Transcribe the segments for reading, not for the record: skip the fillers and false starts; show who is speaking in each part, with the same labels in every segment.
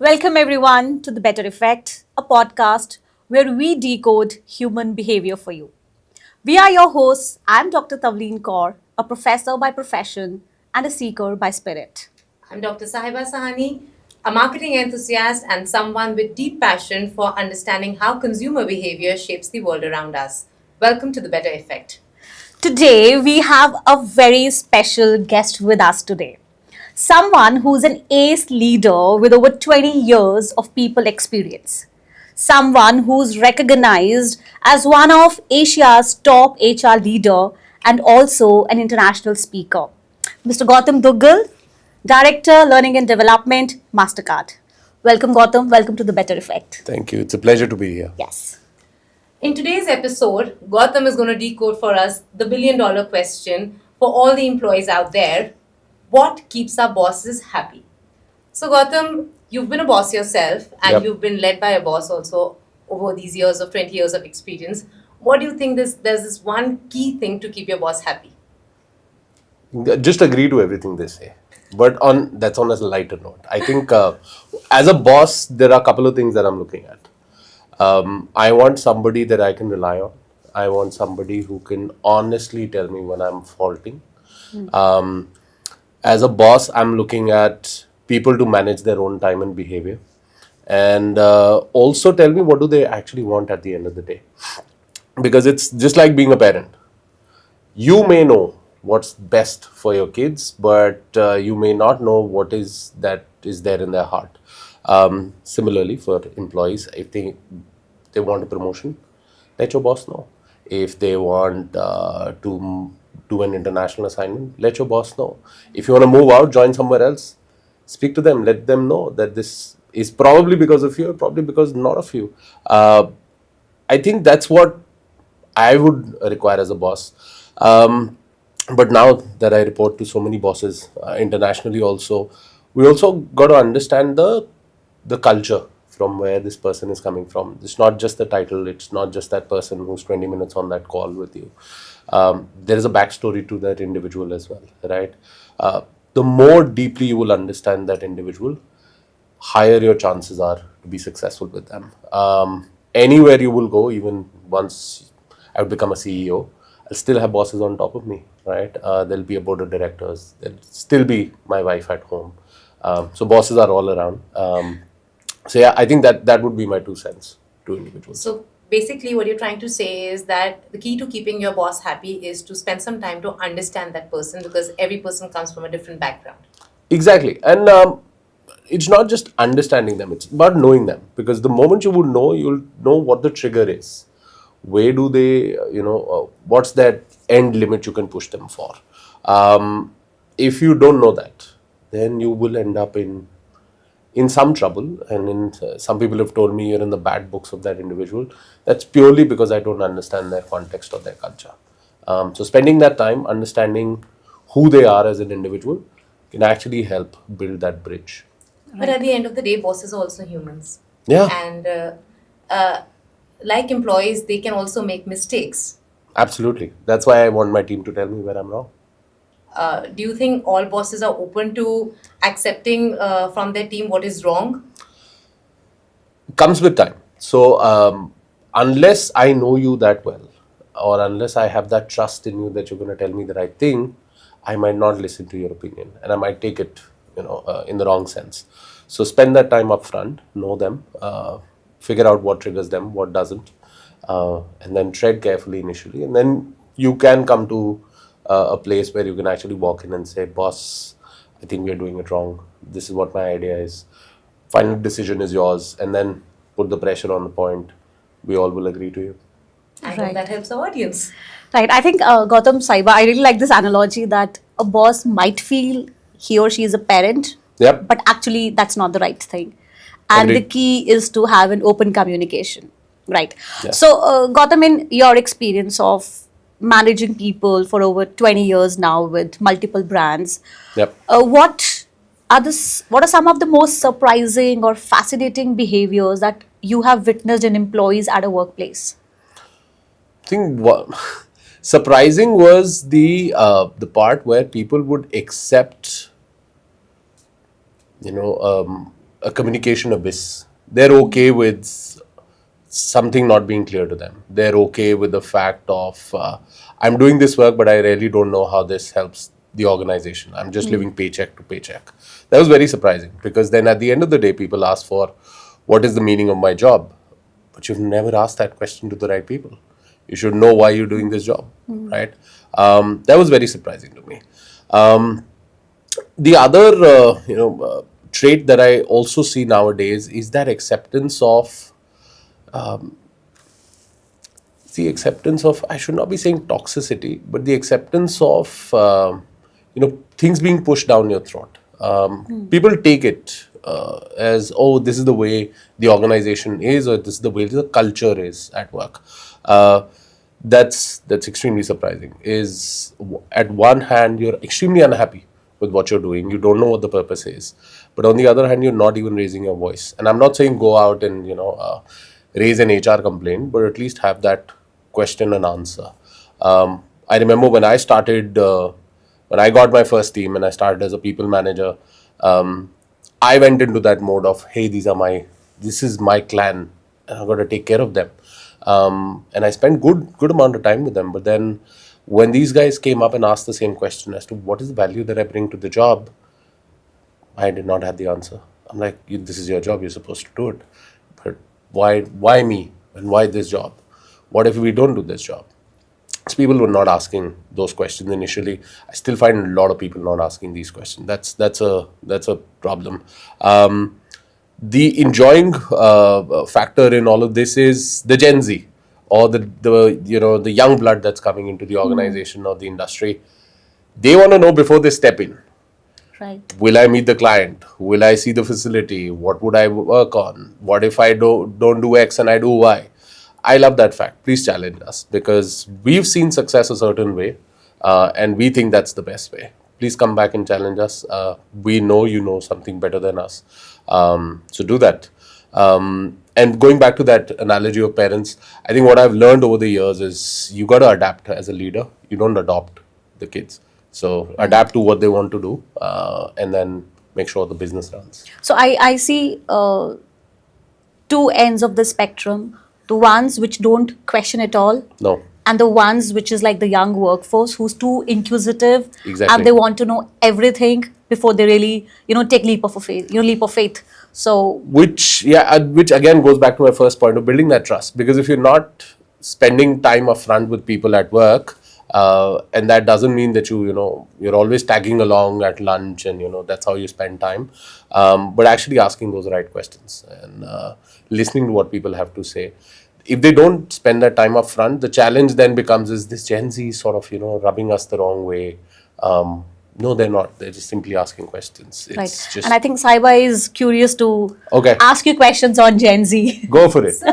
Speaker 1: Welcome everyone to The Better Effect, a podcast where we decode human behavior for you. We are your hosts. I'm Dr. Tavleen Kaur, a professor by profession and a seeker by spirit.
Speaker 2: I'm Dr. Sahiba Sahani, a marketing enthusiast and someone with deep passion for understanding how consumer behavior shapes the world around us. Welcome to The Better Effect.
Speaker 1: Today, we have a very special guest with us today. Someone who's an ace leader with over 20 years of people experience. Someone who's recognized as one of Asia's top HR leader and also an international speaker. Mr. Gautam Duggal, Director, Learning and Development, Mastercard. Welcome, Gautam. Welcome to The Better Effect.
Speaker 3: Thank you. It's a pleasure to be here.
Speaker 1: Yes.
Speaker 2: In today's episode, Gautam is going to decode for us the billion-dollar question for all the employees out there. What keeps our bosses happy? So, Gautam, you've been a boss yourself and
Speaker 3: Yep.
Speaker 2: you've been led by a boss also over these years of 20 years of experience. What do you think there's this one key thing to keep your boss happy?
Speaker 3: Just agree to everything they say. But that's on a lighter note. I think as a boss, there are a couple of things that I'm looking at. I want somebody that I can rely on. I want somebody who can honestly tell me when I'm faulting. As a boss, I'm looking at people to manage their own time and behavior. And also tell me what do they actually want at the end of the day. Because it's just like being a parent. You may know what's best for your kids, but you may not know what is there in their heart. Similarly, for employees, if they want a promotion, let your boss know. If they want to do an international assignment, let your boss know. If you want to move out, join somewhere else, speak to them. Let them know that this is probably because of you, or probably because not of you. I think that's what I would require as a boss. But now that I report to so many bosses internationally, also, we also got to understand the culture from where this person is coming from. It's not just the title. It's not just that person who's 20 minutes on that call with you. There is a backstory to that individual as well, right? The more deeply you will understand that individual, higher your chances are to be successful with them. Anywhere you will go, even once I would become a CEO, I'll still have bosses on top of me, right? There'll be a board of directors. There'll still be my wife at home. So bosses are all around. So yeah, I think that would be my 2 cents to individuals.
Speaker 2: So basically, what you're trying to say is that the key to keeping your boss happy is to spend some time to understand that person because every person comes from a different background.
Speaker 3: Exactly. And it's not just understanding them, it's about knowing them. Because the moment you would know, you'll know what the trigger is. Where do they, what's that end limit you can push them for? If you don't know that, then you will end up in some trouble. And some people have told me you're in the bad books of that individual. That's purely because I don't understand their context or their culture. So spending that time understanding who they are as an individual can actually help build that bridge.
Speaker 2: But at the end of the day, bosses are also humans.
Speaker 3: Yeah.
Speaker 2: And like employees, they can also make mistakes.
Speaker 3: Absolutely. That's why I want my team to tell me where I'm wrong.
Speaker 2: Do you think all bosses are open to accepting from their team what is wrong?
Speaker 3: Comes with time. So unless I know you that well, or unless I have that trust in you that you're going to tell me the right thing, I might not listen to your opinion, and I might take it, in the wrong sense. So spend that time up front, know them, figure out what triggers them, what doesn't, and then tread carefully initially, and then you can come to a place where you can actually walk in and say, boss, I think we're doing it wrong. This is what my idea is. Final decision is yours, and then put the pressure on the point. We all will agree to you.
Speaker 2: I hope
Speaker 1: Right.
Speaker 2: that helps the audience.
Speaker 1: Right. I think Gautam Saiba, I really like this analogy that a boss might feel he or she is a parent,
Speaker 3: Yep.
Speaker 1: but actually that's not the right thing. And the
Speaker 3: Agreed.
Speaker 1: key is to have an open communication. Right.
Speaker 3: Yeah.
Speaker 1: So, Gautam, in your experience of managing people for over 20 years now with multiple brands,
Speaker 3: Yep.
Speaker 1: what are some of the most surprising or fascinating behaviors that you have witnessed in employees at a workplace?
Speaker 3: I think what surprising was the part where people would accept, a communication abyss. They're okay with something not being clear to them. They're okay with the fact of I'm doing this work, but I really don't know how this helps the organization. I'm just living paycheck to paycheck. That was very surprising because then at the end of the day, people ask for what is the meaning of my job, but you've never asked that question to the right people. You should know why you're doing this job, right? That was very surprising to me. The other, trait that I also see nowadays is that acceptance of I should not be saying toxicity, but the acceptance of things being pushed down your throat. People take it as, oh, this is the way the organization is, or this is the way the culture is at work. That's extremely surprising. Is at one hand you're extremely unhappy with what you're doing, you don't know what the purpose is, but on the other hand you're not even raising your voice. And I'm not saying go out and raise an HR complaint, but at least have that question and answer. I remember when I started, when I got my first team and I started as a people manager, I went into that mode of, hey, this is my clan, and I've got to take care of them. And I spent good amount of time with them. But then when these guys came up and asked the same question as to what is the value that I bring to the job, I did not have the answer. I'm like, this is your job, you're supposed to do it. But why me? And why this job? What if we don't do this job? So people were not asking those questions initially. I still find a lot of people not asking these questions. That's a problem. The enjoying factor in all of this is the Gen Z, or the young blood that's coming into the organization or the industry. They want to know before they step in.
Speaker 1: Right.
Speaker 3: Will I meet the client? Will I see the facility? What would I work on? What if I don't do X and I do Y? I love that fact. Please challenge us, because we've seen success a certain way, and we think that's the best way. Please come back and challenge us. We know you know something better than us. So do that. And going back to that analogy of parents, I think what I've learned over the years is you got to adapt as a leader. You don't adopt the kids. So adapt to what they want to do, and then make sure the business runs.
Speaker 1: So I see two ends of the spectrum: the ones which don't question at all,
Speaker 3: No.
Speaker 1: and the ones which is like the young workforce who's too inquisitive,
Speaker 3: Exactly.
Speaker 1: and they want to know everything before they really take leap of faith. So
Speaker 3: Which again goes back to my first point of building that trust. Because if you're not spending time upfront with people at work, and that doesn't mean that you're always tagging along at lunch and that's how you spend time, but actually asking those right questions and listening to what people have to say. If they don't spend that time up front, the challenge then becomes, is this Gen Z sort of rubbing us the wrong way? No, they're not. They're just simply asking questions.
Speaker 1: right,
Speaker 3: It's just
Speaker 1: and I think Saiba is curious to
Speaker 3: Okay.
Speaker 1: ask you questions on Gen Z.
Speaker 3: Go for it.
Speaker 2: So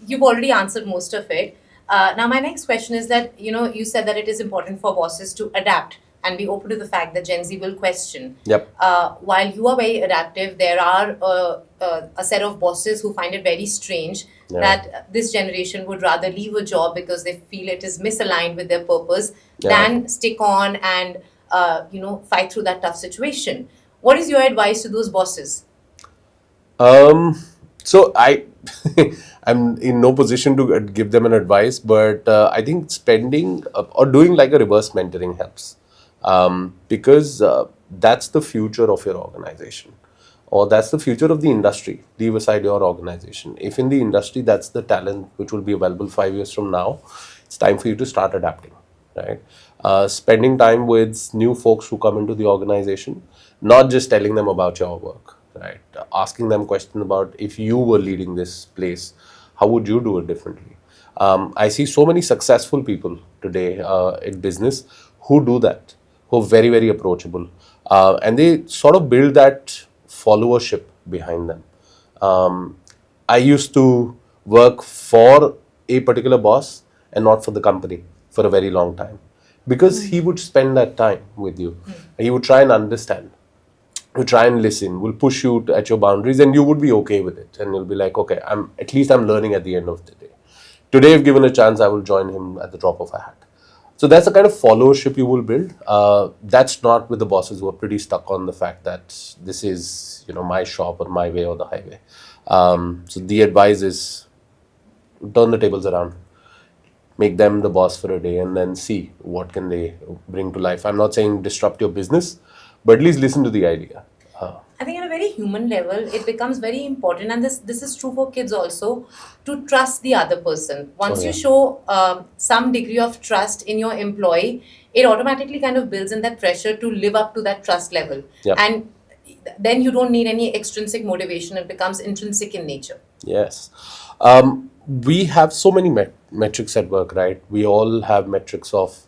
Speaker 2: you've already answered most of it. Now my next question is that you said that it is important for bosses to adapt and be open to the fact that Gen Z will question.
Speaker 3: Yep.
Speaker 2: While you are very adaptive, there are a set of bosses who find it very strange that this generation would rather leave a job because they feel it is misaligned with their purpose than stick on and fight through that tough situation. What is your advice to those bosses?
Speaker 3: So I'm in no position to give them an advice, but I think spending or doing like a reverse mentoring helps, because that's the future of your organization, or that's the future of the industry. Leave aside your organization. If in the industry that's the talent which will be available 5 years from now, it's time for you to start adapting, right? Spending time with new folks who come into the organization, not just telling them about your work, right? Asking them questions about, if you were leading this place, how would you do it differently? I see so many successful people today in business who do that, who are very, very approachable, and they sort of build that followership behind them. I used to work for a particular boss and not for the company for a very long time, because he would spend that time with you. He would try and understand, will try and listen, will push you at your boundaries, and you would be okay with it. And you'll be like, okay, I'm learning at the end of the day. Today, if given a chance, I will join him at the drop of a hat. So that's the kind of followership you will build. That's not with the bosses who are pretty stuck on the fact that this is, my shop or my way or the highway. So the advice is turn the tables around, make them the boss for a day, and then see what can they bring to life. I'm not saying disrupt your business, but at least listen to the idea.
Speaker 2: I think at a very human level, it becomes very important, and this is true for kids also, to trust the other person. Once you
Speaker 3: Yeah.
Speaker 2: show some degree of trust in your employee, it automatically kind of builds in that pressure to live up to that trust level,
Speaker 3: Yep.
Speaker 2: and then you don't need any extrinsic motivation. It becomes intrinsic in nature.
Speaker 3: Yes. We have so many metrics at work, right? We all have metrics of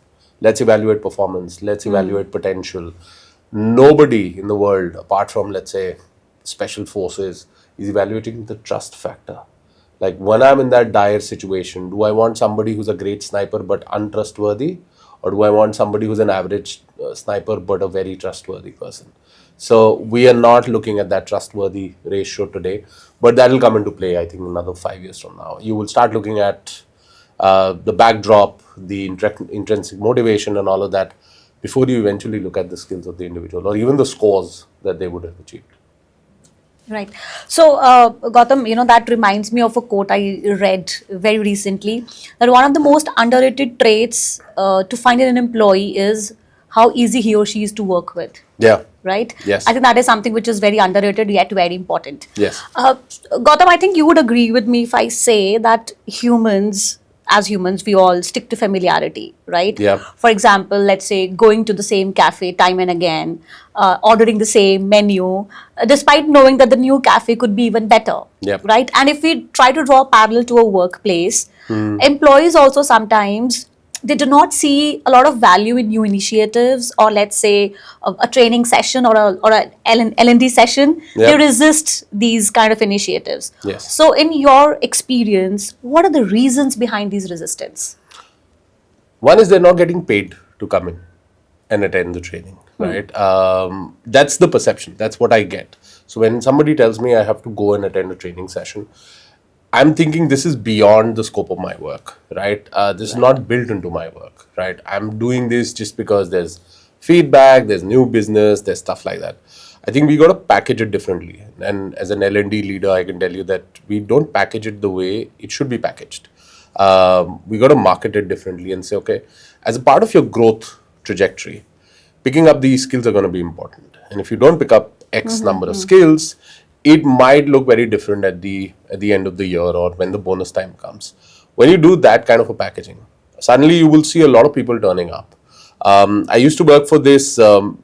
Speaker 3: let's evaluate performance, let's evaluate potential. Nobody in the world, apart from, let's say, special forces, is evaluating the trust factor. Like when I'm in that dire situation, do I want somebody who's a great sniper but untrustworthy? Or do I want somebody who's an average sniper but a very trustworthy person? So we are not looking at that trustworthy ratio today, but that will come into play, I think, another 5 years from now. You will start looking at the backdrop, the intrinsic motivation, and all of that before you eventually look at the skills of the individual or even the scores that they would have achieved.
Speaker 1: Right. So, Gautam, that reminds me of a quote I read very recently, that one of the most underrated traits to find in an employee is how easy he or she is to work with.
Speaker 3: Yeah.
Speaker 1: Right?
Speaker 3: Yes.
Speaker 1: I think that is something which is very underrated yet very important.
Speaker 3: Yes.
Speaker 1: Gautam, I think you would agree with me if I say that as humans, we all stick to familiarity, right?
Speaker 3: Yeah.
Speaker 1: For example, let's say going to the same cafe time and again, ordering the same menu, despite knowing that the new cafe could be even better,
Speaker 3: Yep.
Speaker 1: right? And if we try to draw a parallel to a workplace, employees also sometimes they do not see a lot of value in new initiatives, or let's say a training session or a L&D session.
Speaker 3: Yep.
Speaker 1: They resist these kind of initiatives.
Speaker 3: Yes.
Speaker 1: So in your experience, what are the reasons behind these resistance?
Speaker 3: One is they're not getting paid to come in and attend the training, right? That's the perception. That's what I get. So when somebody tells me I have to go and attend a training session, I'm thinking this is beyond the scope of my work, right? This is not built into my work, right? I'm doing this just because there's feedback, there's new business, there's stuff like that. I think we got to package it differently. And as an L&D leader, I can tell you that we don't package it the way it should be packaged. We got to market it differently and say, okay, as a part of your growth trajectory, picking up these skills are going to be important. And if you don't pick up X number of skills, it might look very different at the end of the year or when the bonus time comes. When you do that kind of a packaging, suddenly you will see a lot of people turning up. I used to work for this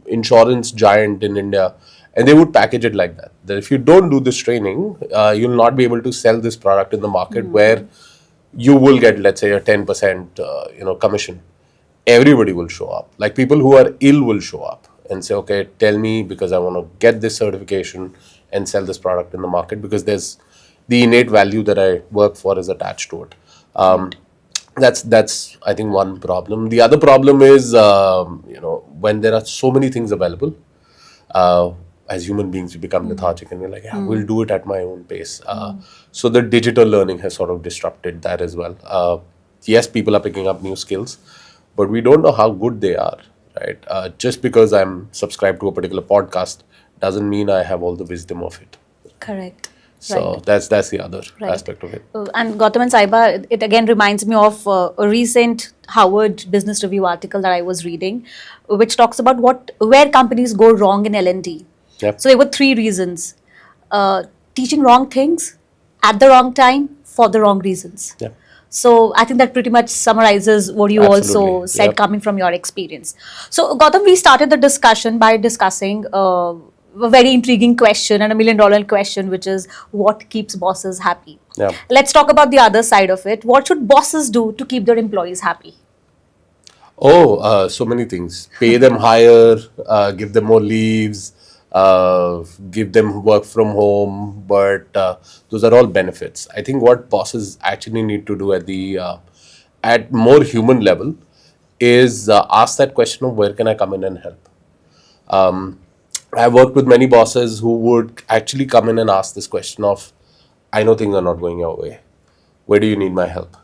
Speaker 3: insurance giant in India, and they would package it like that. That if you don't do this training, you'll not be able to sell this product in the market where you will get, let's say, a 10% commission. Everybody will show up. Like people who are ill will show up and say, okay, tell me because I want to get this certification and sell this product in the market because there's the innate value that I work for is attached to it. That's I think one problem. The other problem is when there are so many things available. As human beings, we become lethargic and we're like, yeah, we'll do it at my own pace. So the digital learning has sort of disrupted that as well. Yes, people are picking up new skills, but we don't know how good they are, right? Just because I'm subscribed to a particular podcast doesn't mean I have all the wisdom of it.
Speaker 1: Correct.
Speaker 3: So
Speaker 1: Right.
Speaker 3: that's the other
Speaker 1: Right.
Speaker 3: aspect of it.
Speaker 1: And Gautam and Saiba, it again reminds me of a recent Harvard Business Review article that I was reading, which talks about where companies go wrong in L&D.
Speaker 3: Yep.
Speaker 1: So there were three reasons: teaching wrong things at the wrong time for the wrong reasons.
Speaker 3: Yep.
Speaker 1: So I think that pretty much summarizes what you also
Speaker 3: Absolutely.
Speaker 1: said,
Speaker 3: Yep.
Speaker 1: coming from your experience. So Gautam, we started the discussion by discussing a very intriguing question and $1 million question, which is what keeps bosses happy.
Speaker 3: Yeah.
Speaker 1: Let's talk about the other side of it. What should bosses do to keep their employees happy?
Speaker 3: So many things. Pay them higher, give them more leaves, give them work from home, but those are all benefits. I think what bosses actually need to do at more human level is ask that question of where can I come in and help. I've worked with many bosses who would actually come in and ask this question of, I know things are not going your way. Where do you need my help?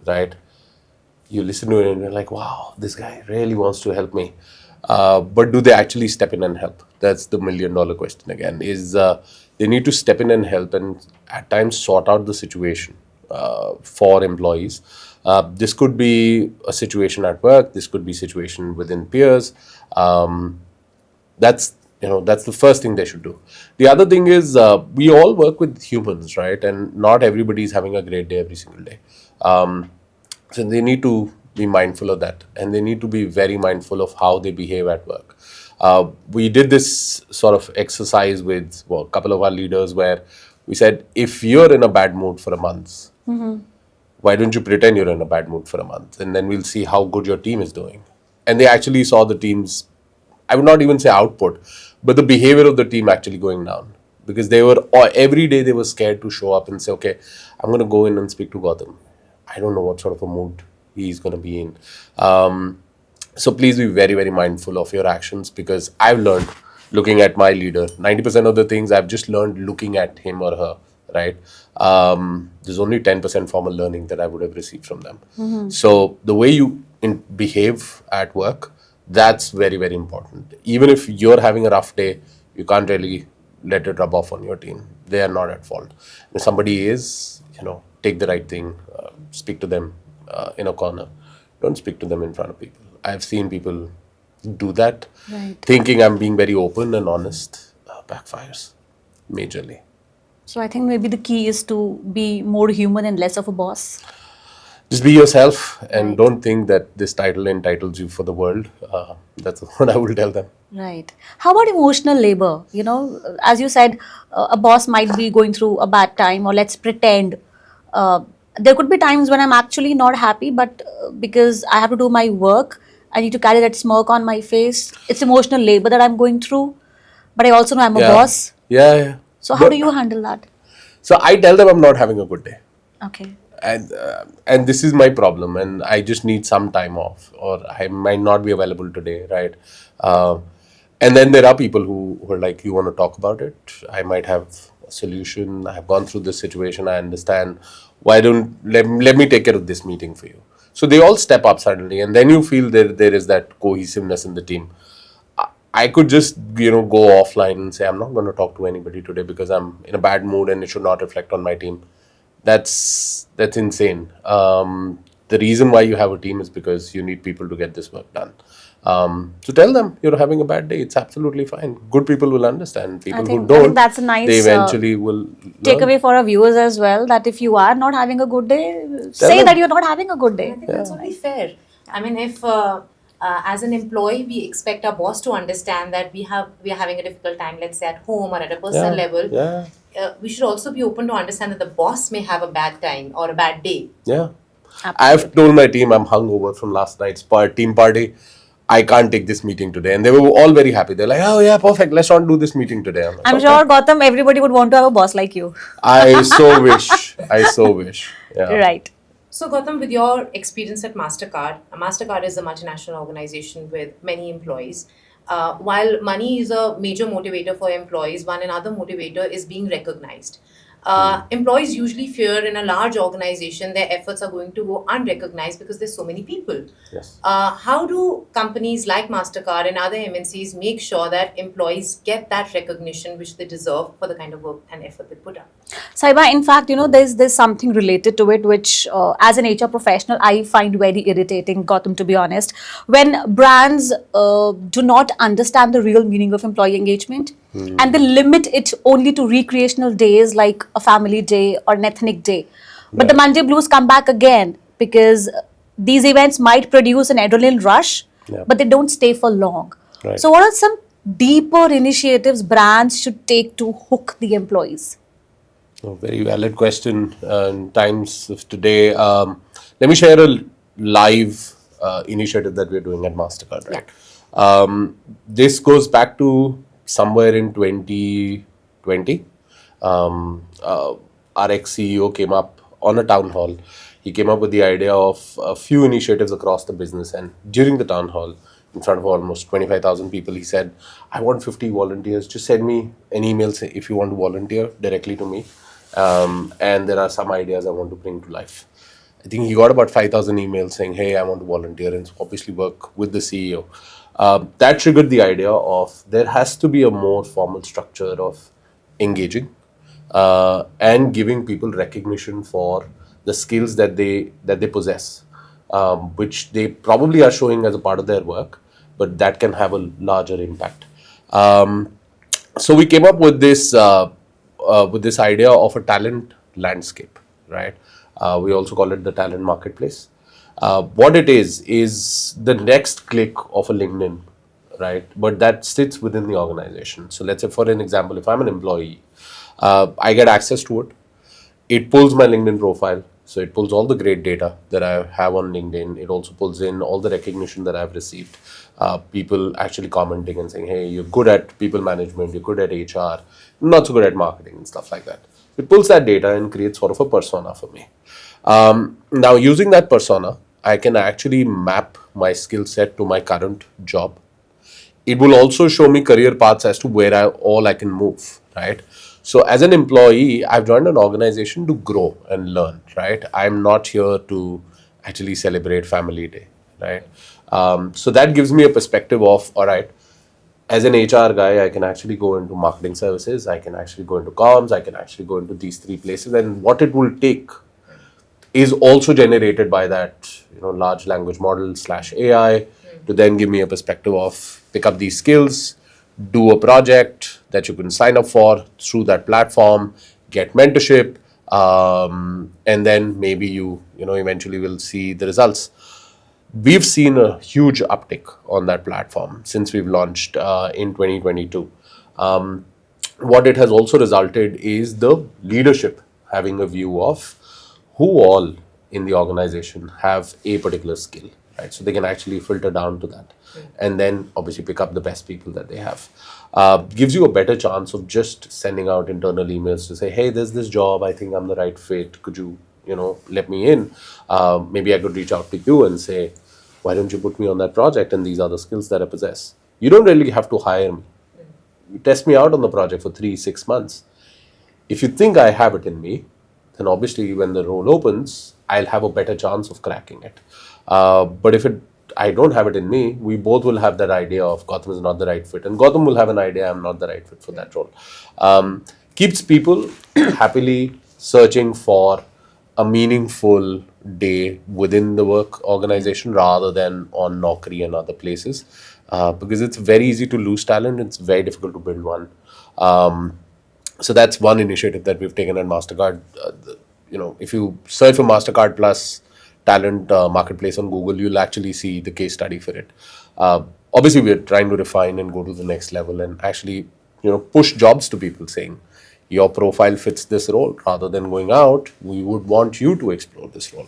Speaker 3: Right? you listen to it and you're like, wow, this guy really wants to help me. But do they actually step in and help? That's the $1 million question again. Is they need to step in and help and at times sort out the situation for employees. This could be a situation at work. This could be situation within peers. That's that's the first thing they should do. The other thing is we all work with humans, right? And not everybody is having a great day every single day. So they need to be mindful of that, and they need to be very mindful of how they behave at work. We did this sort of exercise with a couple of our leaders where we said, if you're in a bad mood for a month, why don't you pretend you're in a bad mood for a month, and then we'll see how good your team is doing. And they actually saw the team's, I would not even say output, but the behavior of the team actually going down, because they were every day they were scared to show up and say, okay, I'm going to go in and speak to Gautam. I don't know what sort of a mood he's going to be in. So please be very, very mindful of your actions, because I've learned looking at my leader, 90% of the things I've just learned looking at him or her, right? There's only 10% formal learning that I would have received from them. So the way you behave at work, that's very, very important. Even if you're having a rough day, you can't really let it rub off on your team. They are not at fault. If somebody is, take the right thing, speak to them in a corner. Don't speak to them in front of people. I've seen people do that,
Speaker 1: Right.
Speaker 3: thinking I'm being very open and honest. Backfires majorly.
Speaker 1: So I think maybe the key is to be more human and less of a boss.
Speaker 3: Just be yourself, and don't think that this title entitles you for the world. That's what I will tell them.
Speaker 1: Right. How about emotional labor? As you said, a boss might be going through a bad time, or let's pretend. There could be times when I'm actually not happy, but because I have to do my work, I need to carry that smirk on my face. It's emotional labor that I'm going through, but I also know I'm a boss.
Speaker 3: Yeah.
Speaker 1: So how do you handle that?
Speaker 3: So I tell them I'm not having a good day.
Speaker 1: Okay.
Speaker 3: And this is my problem, and I just need some time off, or I might not be available today, right? And then there are people who are like, you want to talk about it? I might have a solution. I have gone through this situation. I understand. Why don't let me take care of this meeting for you? So they all step up suddenly, and then you feel there is that cohesiveness in the team. I could just go offline and say I'm not going to talk to anybody today because I'm in a bad mood and it should not reflect on my team. That's insane. The reason why you have a team is because you need people to get this work done. So tell them you're having a bad day. It's absolutely fine. Good people will understand. People who
Speaker 1: I
Speaker 3: don't,
Speaker 1: think that's a nice
Speaker 3: they eventually will
Speaker 1: take
Speaker 3: learn.
Speaker 1: away for our viewers as well, that if you are not having a good day, say
Speaker 3: them.
Speaker 1: that you're not having a good day.
Speaker 2: I think that's only fair. I mean, if as an employee we expect our boss to understand that we are having a difficult time, let's say at home or at a personal level, we should also be open to understand that the boss may have a bad time or a bad day.
Speaker 3: Yeah.
Speaker 1: Absolutely.
Speaker 3: I've told my team I'm hungover from last night's team party. I can't take this meeting today. And they were all very happy. They're like, oh yeah, perfect. Let's not do this meeting today. I'm like,
Speaker 1: I'm
Speaker 3: "Okay."
Speaker 1: sure, Gautam, everybody would want to have a boss like you.
Speaker 3: I so wish. I so wish. Yeah.
Speaker 1: Right.
Speaker 2: So, Gautam, with your experience at Mastercard, Mastercard is a multinational organization with many employees. While money is a major motivator for employees, one another motivator is being recognized. Employees usually fear in a large organization their efforts are going to go unrecognized because there's so many people.
Speaker 3: Yes.
Speaker 2: How do companies like Mastercard and other MNCs make sure that employees get that recognition which they deserve for the kind of work and effort they put up?
Speaker 1: Saiba, in fact, there's something related to it which, as an HR professional, I find very irritating, Gautam, to be honest. When brands do not understand the real meaning of employee engagement and they limit it only to recreational days like a family day or an ethnic day. But the Monday blues come back again because these events might produce an adrenaline rush, but they don't stay for long.
Speaker 3: Right.
Speaker 1: So what are some deeper initiatives brands should take to hook the employees?
Speaker 3: A very valid question in times of today. Let me share a live initiative that we're doing at Mastercard. Right. This goes back to somewhere in 2020. Our ex-CEO came up on a town hall. He came up with the idea of a few initiatives across the business, and during the town hall, in front of almost 25,000 people, he said, I want 50 volunteers. Just send me an email if you want to volunteer directly to me. And there are some ideas I want to bring to life. I think he got about 5,000 emails saying, hey, I want to volunteer and obviously work with the CEO. That triggered the idea of there has to be a more formal structure of engaging and giving people recognition for the skills that they possess, which they probably are showing as a part of their work, but that can have a larger impact. So we came up with this idea of a talent landscape, right? We also call it the talent marketplace. What it is the next click of a LinkedIn, right? But that sits within the organization. So let's say, for an example, if I'm an employee, I get access to it. It pulls my LinkedIn profile. So it pulls all the great data that I have on LinkedIn. It also pulls in all the recognition that I've received. People actually commenting and saying, hey, you're good at people management, you're good at HR, not so good at marketing and stuff like that. It pulls that data and creates sort of a persona for me. Now, using that persona, I can actually map my skill set to my current job. It will also show me career paths as to where I can move, right? So as an employee, I've joined an organization to grow and learn, right? I'm not here to actually celebrate family day, right? So that gives me a perspective of, all right, as an HR guy, I can actually go into marketing services, I can actually go into comms, I can actually go into these three places, and what it will take is also generated by that large language model / AI to then give me a perspective of pick up these skills, do a project that you can sign up for through that platform, get mentorship, and then maybe you eventually will see the results. We've seen a huge uptick on that platform since we've launched in 2022. What it has also resulted is the leadership having a view of who all in the organization have a particular skill, right? So they can actually filter down to that and then obviously pick up the best people that they have. Gives you a better chance of just sending out internal emails to say, hey, there's this job, I think I'm the right fit, could you let me in? Maybe I could reach out to you and say, why don't you put me on that project, and these are the skills that I possess. You don't really have to hire me. You test me out on the project for 3-6 months. If you think I have it in me, then obviously when the role opens, I'll have a better chance of cracking it. But if I don't have it in me, we both will have that idea of Gautam is not the right fit, and Gautam will have an idea I'm not the right fit for that role. Keeps people happily searching for a meaningful day within the work organization rather than on Naukri and other places, because it's very easy to lose talent. It's very difficult to build one. So that's one initiative that we've taken at Mastercard. If you search for Mastercard Plus talent marketplace on Google, you'll actually see the case study for it. Obviously, we're trying to refine and go to the next level and actually, push jobs to people saying, your profile fits this role. Rather than going out, we would want you to explore this role.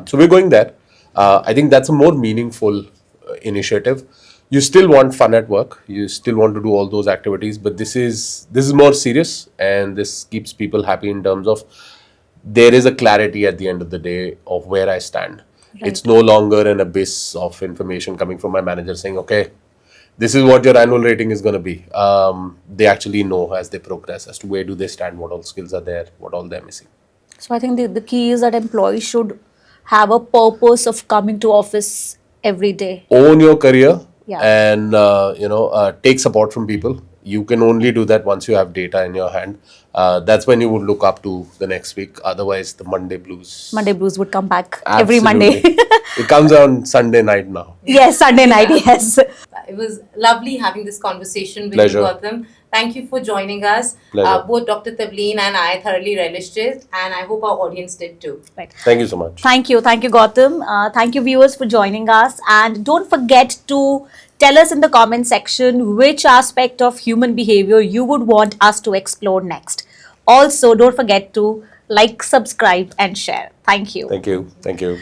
Speaker 3: So we're going there. I think that's a more meaningful initiative. You still want fun at work. You still want to do all those activities, but this is more serious, and this keeps people happy in terms of there is a clarity at the end of the day of where I stand. Right. It's no longer an abyss of information coming from my manager saying, okay, this is what your annual rating is going to be. They actually know as they progress as to where do they stand, what all skills are there, what all they're missing.
Speaker 1: So I think the key is that employees should have a purpose of coming to office every day.
Speaker 3: Own your career.
Speaker 1: Yeah.
Speaker 3: And take support from people. You can only do that once you have data in your hand. That's when you would look up to the next week. Otherwise, the Monday blues
Speaker 1: Would come back
Speaker 3: Absolutely.
Speaker 1: Every Monday.
Speaker 3: It comes on Sunday night now.
Speaker 1: Yes, Sunday night, yes.
Speaker 2: It was lovely having this conversation with
Speaker 3: Pleasure.
Speaker 2: you, Gautam. Thank you for joining us.
Speaker 3: Pleasure.
Speaker 2: Both Dr. Tavleen and I thoroughly relished it, and I hope our audience did too.
Speaker 1: Right.
Speaker 3: Thank you so much.
Speaker 1: Thank you, Gautam. Thank you, viewers, for joining us. And don't forget to tell us in the comment section which aspect of human behavior you would want us to explore next. Also, don't forget to like, subscribe, and share. Thank you.
Speaker 3: Thank you. Thank you.